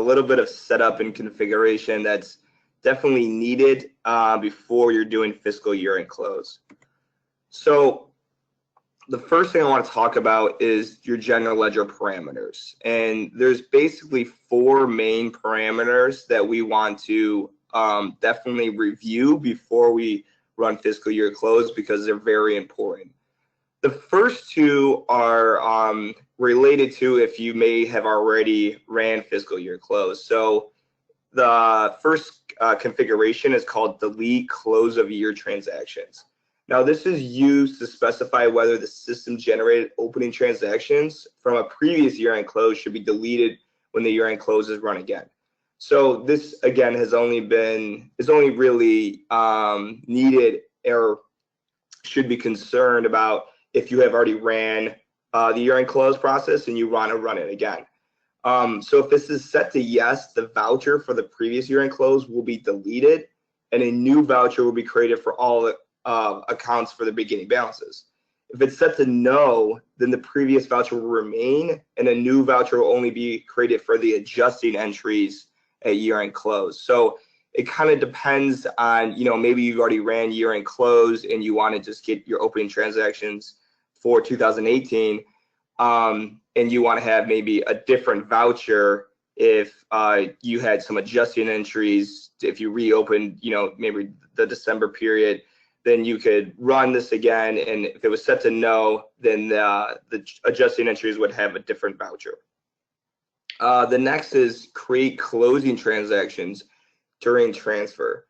little bit of setup and configuration that's definitely needed before you're doing fiscal year end close. So the first thing I want to talk about is your general ledger parameters. And there's basically 4 main parameters that we want to definitely review before we run fiscal year close, because they're very important. The first 2 are related to if you may have already ran fiscal year close. So the first configuration is called delete close of year transactions. Now this is used to specify whether the system generated opening transactions from a previous year-end close should be deleted when the year-end close is run again. So this again is only really needed or should be concerned about if you have already ran the year-end close process and you want to run it again. So if this is set to yes, the voucher for the previous year-end close will be deleted, and a new voucher will be created for all accounts for the beginning balances. If it's set to no, then the previous voucher will remain, and a new voucher will only be created for the adjusting entries at year-end close. So it kind of depends on, maybe you've already ran year-end close and you want to just get your opening transactions for 2018, and you want to have maybe a different voucher if you had some adjusting entries. If you reopened, maybe the December period, then you could run this again, and if it was set to no, then the adjusting entries would have a different voucher. The next is create closing transactions during transfer.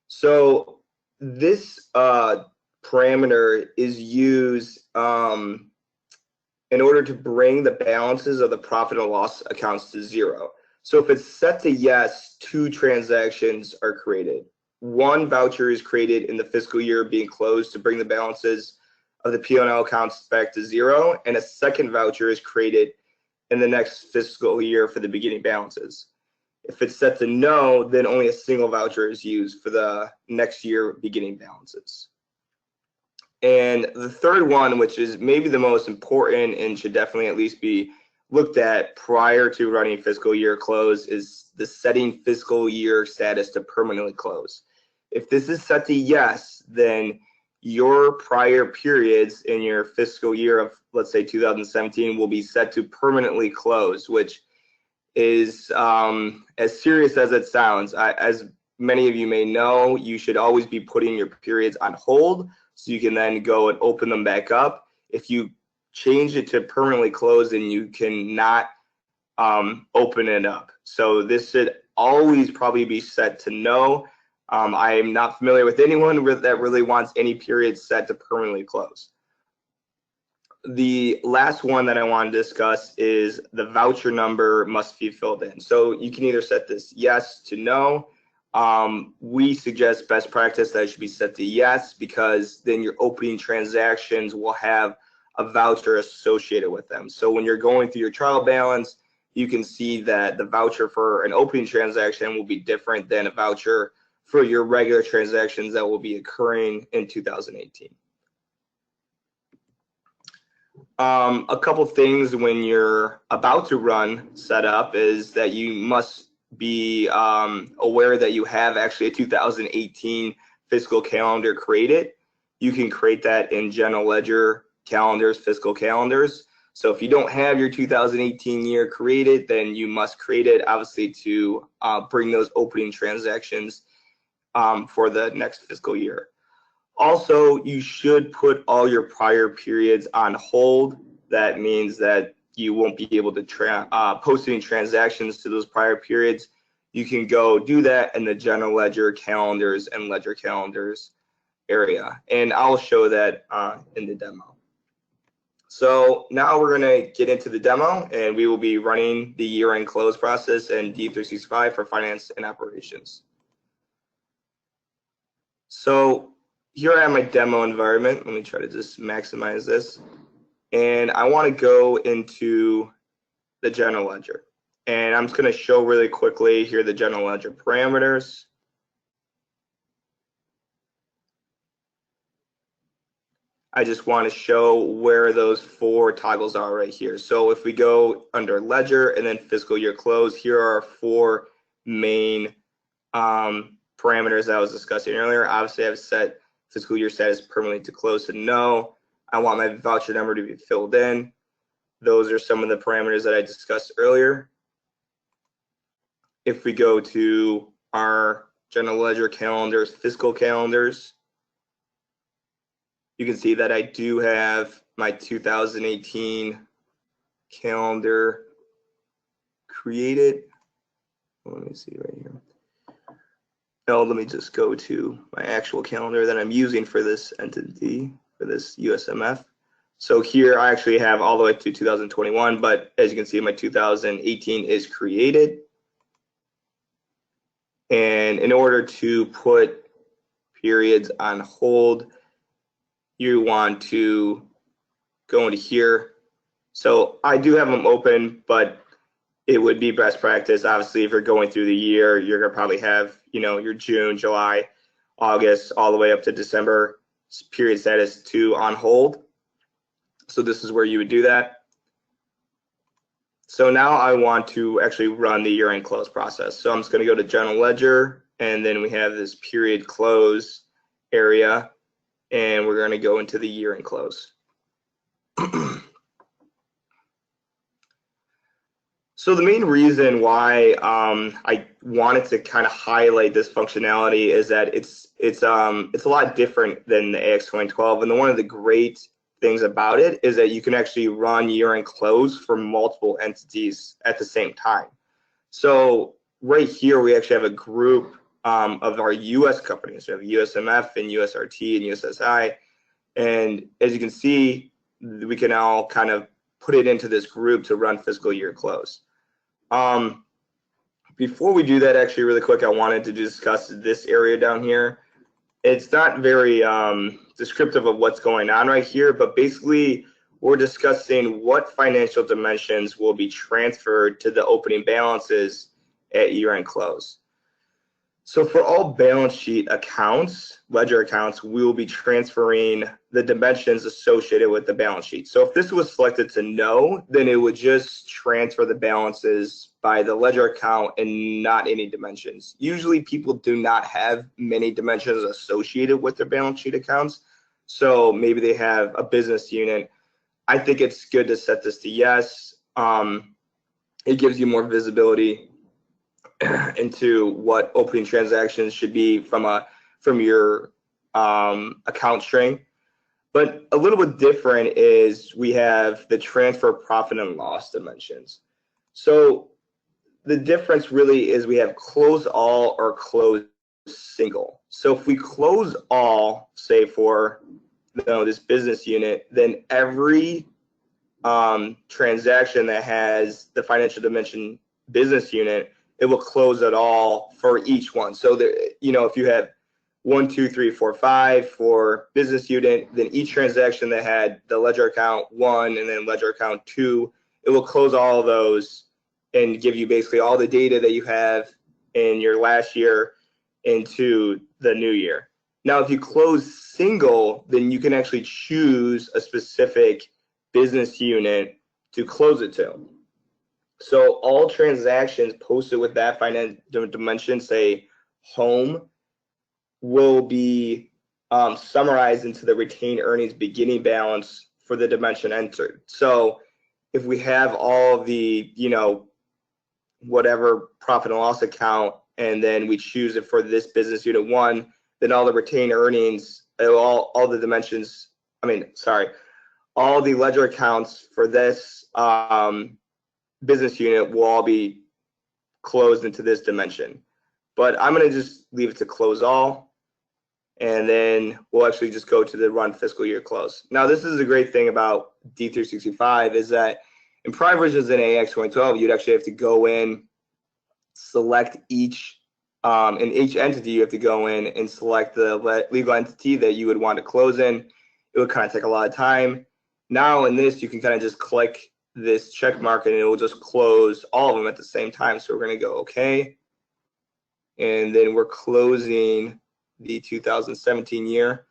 So this parameter is used in order to bring the balances of the profit and loss accounts to 0. So if it's set to yes, 2 transactions are created. 1 voucher is created in the fiscal year being closed to bring the balances of the P&L accounts back to 0, and a second voucher is created in the next fiscal year for the beginning balances. If it's set to no, then only a single voucher is used for the next year beginning balances. And the third one, which is maybe the most important and should definitely at least be looked at prior to running fiscal year close, is the setting fiscal year status to permanently close. If this is set to yes, then your prior periods in your fiscal year of, let's say, 2017 will be set to permanently close, which is as serious as it sounds. As many of you may know, you should always be putting your periods on hold so you can then go and open them back up. If you change it to permanently close, then you cannot open it up. So this should always probably be set to no. I am not familiar with anyone that really wants any periods set to permanently close. The last one that I want to discuss is the voucher number must be filled in. So you can either set this yes to no. We suggest best practice that it should be set to yes, because then your opening transactions will have a voucher associated with them. So when you're going through your trial balance, you can see that the voucher for an opening transaction will be different than a voucher for your regular transactions that will be occurring in 2018. A couple things when you're about to run setup is that you must be aware that you have actually a 2018 fiscal calendar created. You can create that in general ledger calendars, fiscal calendars. So if you don't have your 2018 year created, then you must create it, obviously, to bring those opening transactions for the next fiscal year. Also, you should put all your prior periods on hold. That means that you won't be able to post any transactions to those prior periods. You can go do that in the general ledger calendars and ledger calendars area, and I'll show that in the demo. So now we're going to get into the demo, and we will be running the year-end close process in D365 for finance and operations. So here I am in my demo environment. Let me try to just maximize this. And I want to go into the general ledger. And I'm just going to show really quickly here the general ledger parameters. I just want to show where those 4 toggles are right here. So if we go under ledger and then fiscal year close, here are our 4 main parameters that I was discussing earlier. Obviously, I've set fiscal year status permanently to close to no. I want my voucher number to be filled in. Those are some of the parameters that I discussed earlier. If we go to our general ledger calendars, fiscal calendars, you can see that I do have my 2018 calendar created. Let me see right here. No, let me just go to my actual calendar that I'm using for this entity, for this USMF. So here I actually have all the way to 2021, but as you can see, my 2018 is created. And in order to put periods on hold, you want to go into here. So I do have them open, but it would be best practice. Obviously, if you're going through the year, you're gonna probably have, your June, July, August, all the way up to December period status to on hold. So this is where you would do that. So now I want to actually run the year-end close process. So I'm just gonna go to general ledger, and then we have this period close area, and we're gonna go into the year-end close. So the main reason why I wanted to kind of highlight this functionality is that it's a lot different than the AX2012, and one of the great things about it is that you can actually run year-end close for multiple entities at the same time. So right here we actually have a group of our U.S. companies. We have USMF and USRT and USSI, and as you can see, we can all kind of put it into this group to run fiscal year close. Before we do that, actually really quick, I wanted to discuss this area down here. It's not very descriptive of what's going on right here, but basically we're discussing what financial dimensions will be transferred to the opening balances at year-end close. So for all balance sheet accounts, ledger accounts, we will be transferring the dimensions associated with the balance sheet. So if this was selected to no, then it would just transfer the balances by the ledger account and not any dimensions. Usually people do not have many dimensions associated with their balance sheet accounts. So maybe they have a business unit. I think it's good to set this to yes. It gives you more visibility into what opening transactions should be from your account string. But a little bit different is we have the transfer profit and loss dimensions. So the difference really is we have close all or close single. So if we close all, say for this business unit, then every transaction that has the financial dimension business unit, it will close it all for each one. So there, if you have 1, 2, 3, 4, 5 for business unit, then each transaction that had the ledger account 1 and then ledger account 2, it will close all of those and give you basically all the data that you have in your last year into the new year. Now, if you close single, then you can actually choose a specific business unit to close it to. So all transactions posted with that financial dimension, say home, will be summarized into the retained earnings beginning balance for the dimension entered. So if we have all the, whatever profit and loss account, and then we choose it for this business unit 1, then all the retained earnings, all the dimensions, all the ledger accounts for this business unit will all be closed into this dimension. But I'm going to just leave it to close all, and then we'll actually just go to the run fiscal year close. Now, this is a great thing about D365 is that in prior versions in AX2012, you'd actually have to go in, select each, in each entity, you have to go in and select the legal entity that you would want to close in. It would kind of take a lot of time. Now in this, you can kind of just click this check mark and it will just close all of them at the same time. So we're going to go okay. And then we're closing the 2017 year.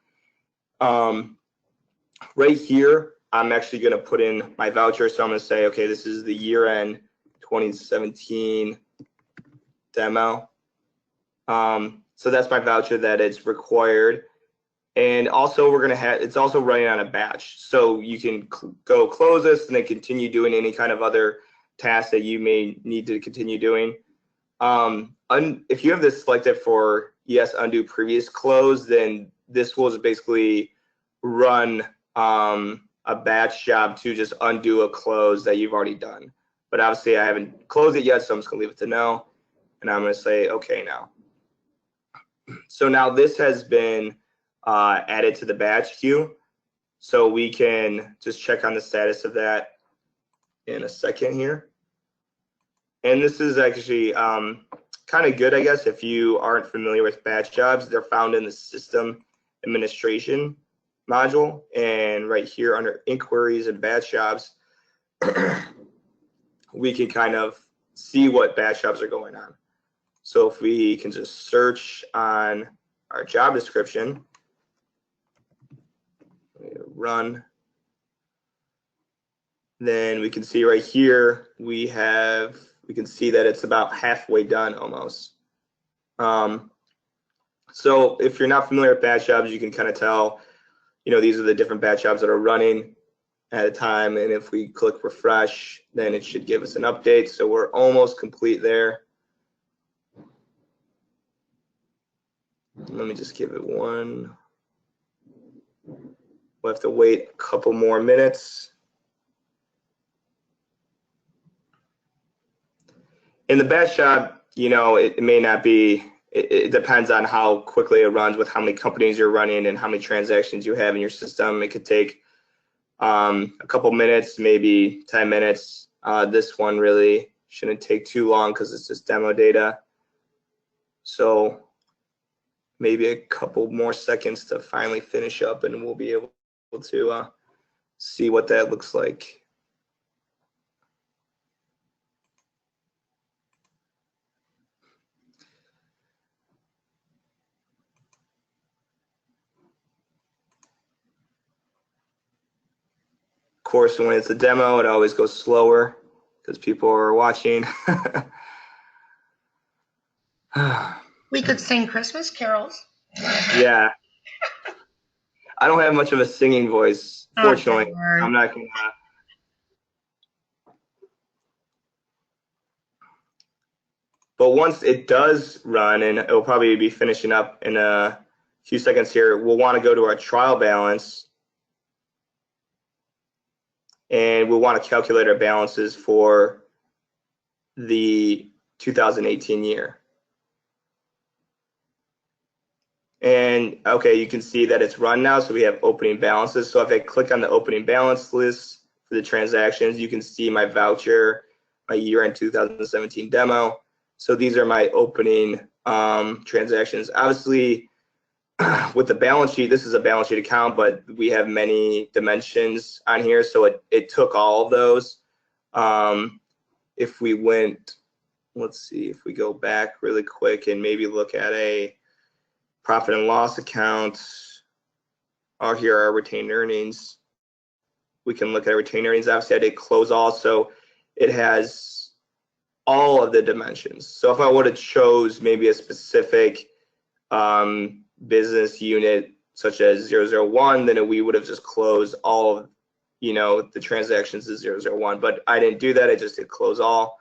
Right here, I'm actually going to put in my voucher. So I'm going to say, okay, this is the year-end 2017 demo. So that's my voucher that it's required. And also we're going to have, it's also running on a batch. So you can go close this and then continue doing any kind of other tasks that you may need to continue doing. If you have this selected for yes, undo previous close, then this will basically run a batch job to just undo a close that you've already done. But obviously I haven't closed it yet, so I'm just gonna leave it to no. And I'm gonna say okay now. So now this has been added to the batch queue. So we can just check on the status of that in a second here. And this is actually kind of good, I guess, if you aren't familiar with batch jobs. They're found in the system administration module, and right here under inquiries and batch jobs, we can kind of see what batch jobs are going on. So if we can just search on our job description, run, then we can see right here we can see that it's about halfway done almost. So if you're not familiar with batch jobs, you can kind of tell, these are the different batch jobs that are running at a time. And if we click refresh, then it should give us an update. So we're almost complete there. Let me just give it one. We'll have to wait a couple more minutes. In the batch job, it may not be, it depends on how quickly it runs, with how many companies you're running and how many transactions you have in your system. It could take a couple minutes, maybe 10 minutes. This one really shouldn't take too long because it's just demo data. So maybe a couple more seconds to finally finish up, and we'll be able to see what that looks like. Of course, when it's a demo, it always goes slower because people are watching. We could sing Christmas carols. Yeah. I don't have much of a singing voice, fortunately. Oh, I'm not gonna. But once it does run, and it'll probably be finishing up in a few seconds here, we'll want to go to our trial balance, and we'll want to calculate our balances for the 2018 year. And okay, you can see that it's run now, so we have opening balances. So if I click on the opening balance list for the transactions, you can see my voucher, my year-end 2017 demo. So these are my opening transactions. Obviously, with the balance sheet, this is a balance sheet account, but we have many dimensions on here, so it took all of those. If we went, let's see, if we go back really quick and maybe look at a profit and loss account, or here are our retained earnings. We can look at retained earnings. Obviously, I did close all, so it has all of the dimensions. So if I would have chose maybe a specific business unit such as 001, then we would have just closed all of the transactions as 001. But I didn't do that. I just did close all.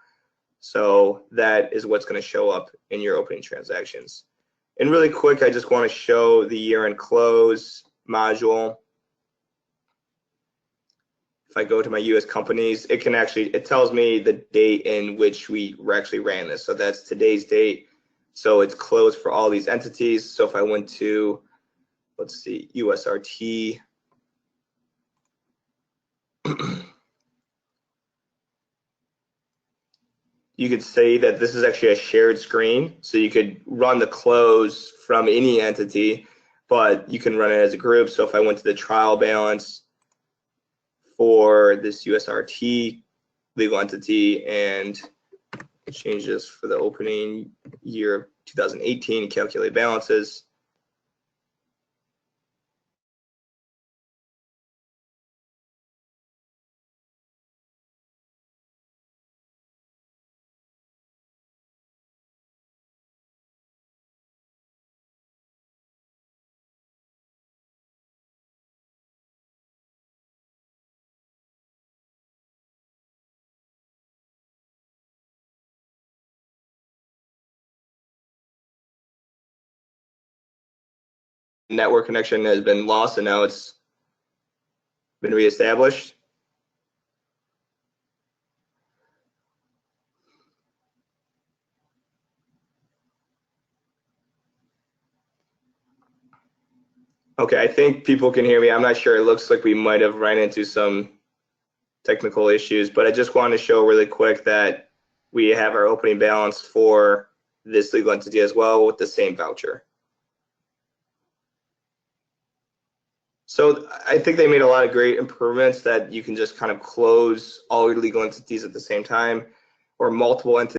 So that is what's going to show up in your opening transactions. And really quick, I just want to show the year-end close module. If I go to my U.S. companies, it tells me the date in which we actually ran this. So that's today's date. So it's closed for all these entities. So if I went to, let's see, USRT, you could say that this is actually a shared screen. So you could run the close from any entity, but you can run it as a group. So if I went to the trial balance for this USRT legal entity and change this for the opening year of 2018 and calculate balances, network connection has been lost and now it's been reestablished. Okay, I think people can hear me. I'm not sure. It looks like we might have run into some technical issues, but I just wanted to show really quick that we have our opening balance for this legal entity as well with the same voucher. So I think they made a lot of great improvements that you can just kind of close all your legal entities at the same time or multiple entities